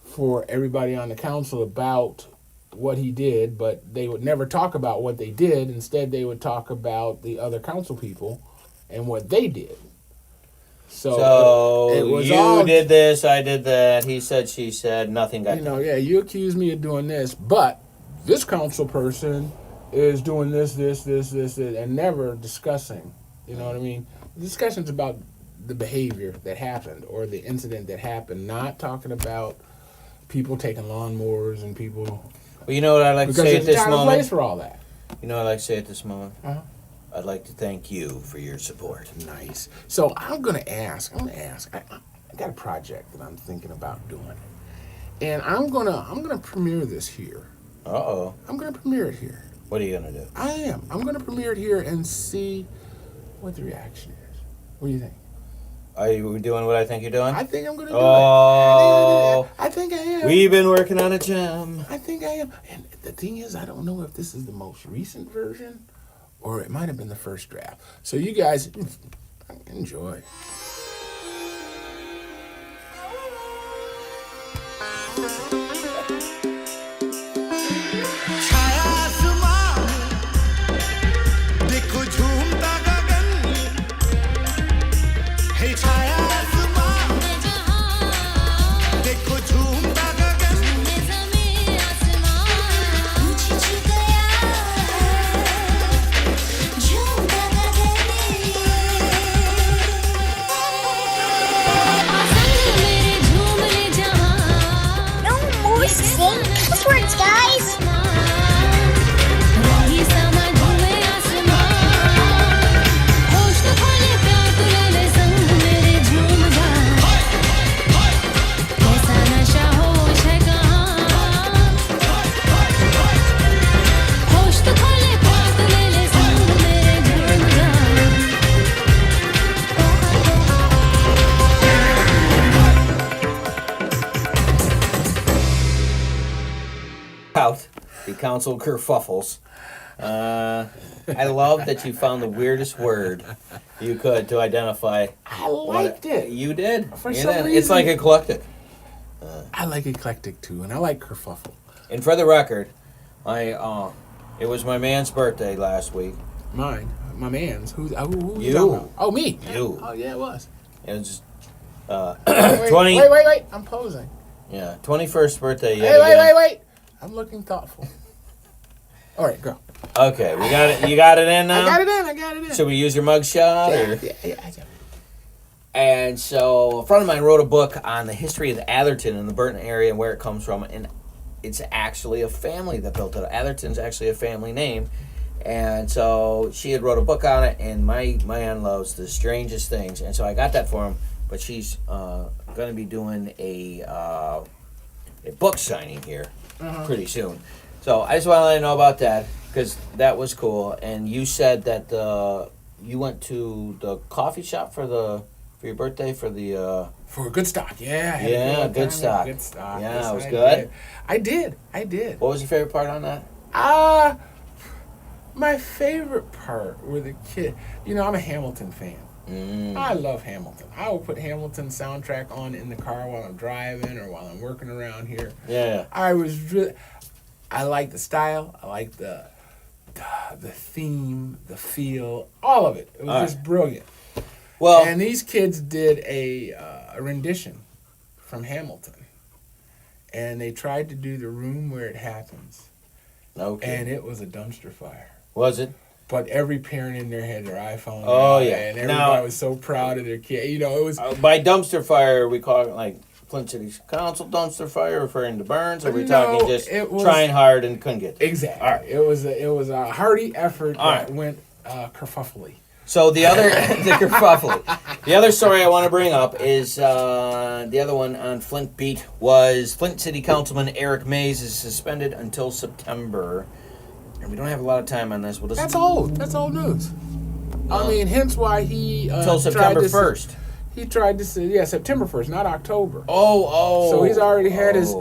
for everybody on the council about what he did, but they would never talk about what they did. Instead, they would talk about the other council people and what they did. So it was you did this, I did that. He said, she said, nothing got done. Yeah, you accuse me of doing this, but this council person is doing this, and never discussing. You know what I mean? Discussions about the behavior that happened or the incident that happened, not talking about people taking lawnmowers and people. Well, you know what I'd like to say at this moment? Because there's a time and place for all that. You know what I'd like to say at this moment? Uh-huh. I'd like to thank you for your support. Nice. So I'm gonna ask. I got a project that I'm thinking about doing, and I'm gonna premiere this here. Uh-oh. I'm gonna premiere it here. What are you gonna do? I am. I'm gonna premiere it here and see what the reaction is. What do you think? Are you doing what I think you're doing? I think I'm gonna do it. I think I am. We've been working on a gem. I think I am. And the thing is, I don't know if this is the most recent version or it might have been the first draft. So you guys enjoy. The council kerfuffles. I love that you found the weirdest word you could to identify. I liked it. You did. For some reason. It's like eclectic. I like eclectic too, and I like kerfuffle. And for the record, it was my man's birthday last week. Mine, my man's. Who you? Talking about? Oh, me. You. Oh yeah, it was. It was wait, 20. Wait! I'm posing. Yeah, 21st birthday. Wait. I'm looking thoughtful. All right, go. Okay, we got it. You got it in now? I got it in. Should we use your mug shot? Yeah. And so a friend of mine wrote a book on the history of Atherton in the Burton area and where it comes from. And it's actually a family that built it. Atherton's actually a family name. And so she had wrote a book on it, and my aunt loves the strangest things. And so I got that for him, but she's going to be doing a book signing here pretty soon. So I just want to let you know about that, because that was cool. And you said that you went to the coffee shop for your birthday for a good stock. Yeah. Good stock. Good stock. Yeah, yes, it was good. I did. What was your favorite part on that? My favorite part were the kids. You know, I'm a Hamilton fan. I love Hamilton. I will put Hamilton soundtrack on in the car while I'm driving or while I'm working around here. Yeah. I like the style. I like the theme, the feel, all of it. It was just brilliant. Well, and these kids did a rendition from Hamilton, and they tried to do the room where it happens. Okay. And it was a dumpster fire. Was it? But every parent in there had their iPhone. Oh, out, yeah. And everybody was so proud of their kid. You know, it was... by dumpster fire, we call it like Flint City Council dumpster fire, referring to Burns, or are we talking just trying hard and couldn't get there? Exactly. All right. It was a hearty effort that went kerfuffly. So the other story I want to bring up is the other one on Flint Beat was Flint City Councilman Eric Mays is suspended until September. And we don't have a lot of time on this. That's old. That's old news. I mean, hence why he... until September 1st. He tried to say, September 1st, not October. Oh. So he's already had his...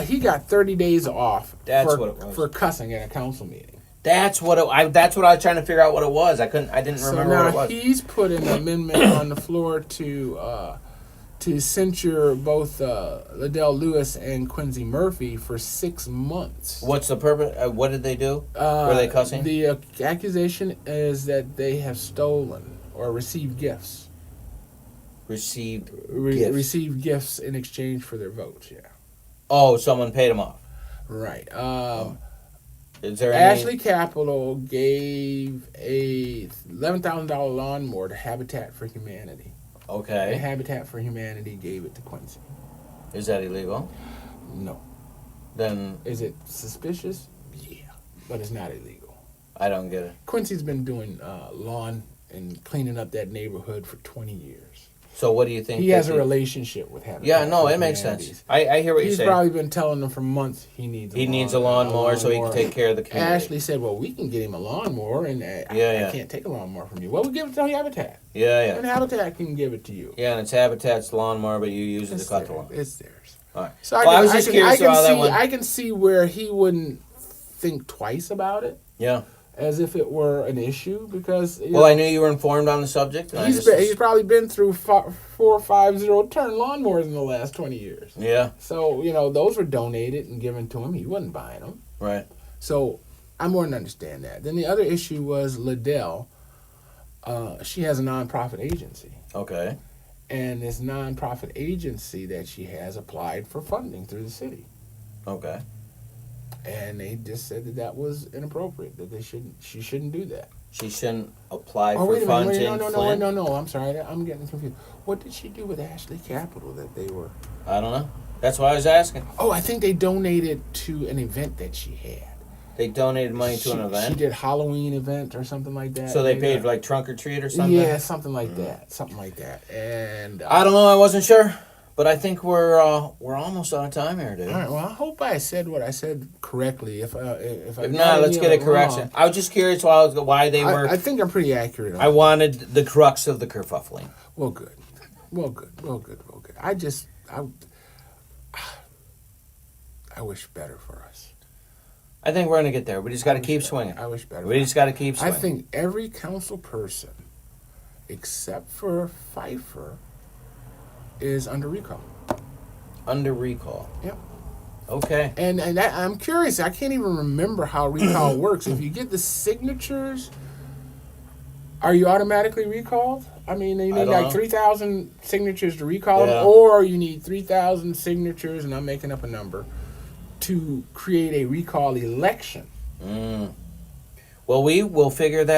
he got 30 days off for cussing at a council meeting. That's what I was trying to figure out what it was. I didn't remember what it was. He's put an amendment on the floor to censure both Liddell Lewis and Quincy Murphy for 6 months. What's the purpose? What did they do? Were they cussing? The accusation is that they have stolen or received gifts. Received gifts in exchange for their votes. Yeah. Oh, someone paid them off. Right. Is there Ashley Capital gave a $11,000 lawnmower to Habitat for Humanity. Okay. And Habitat for Humanity gave it to Quincy. Is that illegal? No. Then... Is it suspicious? Yeah. But it's not illegal. I don't get it. Quincy's been doing lawn and cleaning up that neighborhood for 20 years. So what do you think? He has a relationship with Habitat. Yeah, no, it makes sense. I hear what you're saying. He's probably been telling them for months he needs a lawnmower so he can take care of the community. Ashley said, well, we can get him a lawnmower, and I can't take a lawnmower from you. Well, we'll give it to Habitat. Yeah. And Habitat can give it to you. Yeah, and it's Habitat's lawnmower, but you use it to cut the lawn. It's theirs. All right. So I was just curious about that one. I can see where he wouldn't think twice about it. Yeah. As if it were an issue, because... I knew you were informed on the subject. He's probably been through 4 or 5 zero-turn lawnmowers in the last 20 years. Yeah. So, those were donated and given to him. He wasn't buying them. Right. So, I more than understand that. Then the other issue was Liddell. She has a nonprofit agency. Okay. And this nonprofit agency that she has applied for funding through the city. Okay. And they just said that was inappropriate, that she shouldn't do that. She shouldn't apply for funds in Flint? No, I'm sorry. I'm getting confused. What did she do with Ashley Capital that they were... I don't know. That's why I was asking. Oh, I think they donated to an event that she had. They donated money to an event? She did Halloween event or something like that. So they paid like trunk or treat or something? Yeah, something like that. Something like that. And... I don't know. I wasn't sure. But I think we're almost out of time here, dude. All right. Well, I hope I said what I said correctly. If not, let's get a correction. Wrong. I was just curious why they were. I think I'm pretty accurate. I wanted the crux of the kerfuffling. Well, good. I wish better for us. I think we're gonna get there. We just got to keep swinging. I wish better. We just got to keep swinging. I think every council person, except for Pfeiffer, is under recall. Under recall. Yep. Okay. And I'm curious. I can't even remember how recall works. If you get the signatures Are you automatically recalled? I mean, you need like 3,000 signatures to recall them, or you need 3,000 signatures, and I'm making up a number, to create a recall election. Well, we will figure that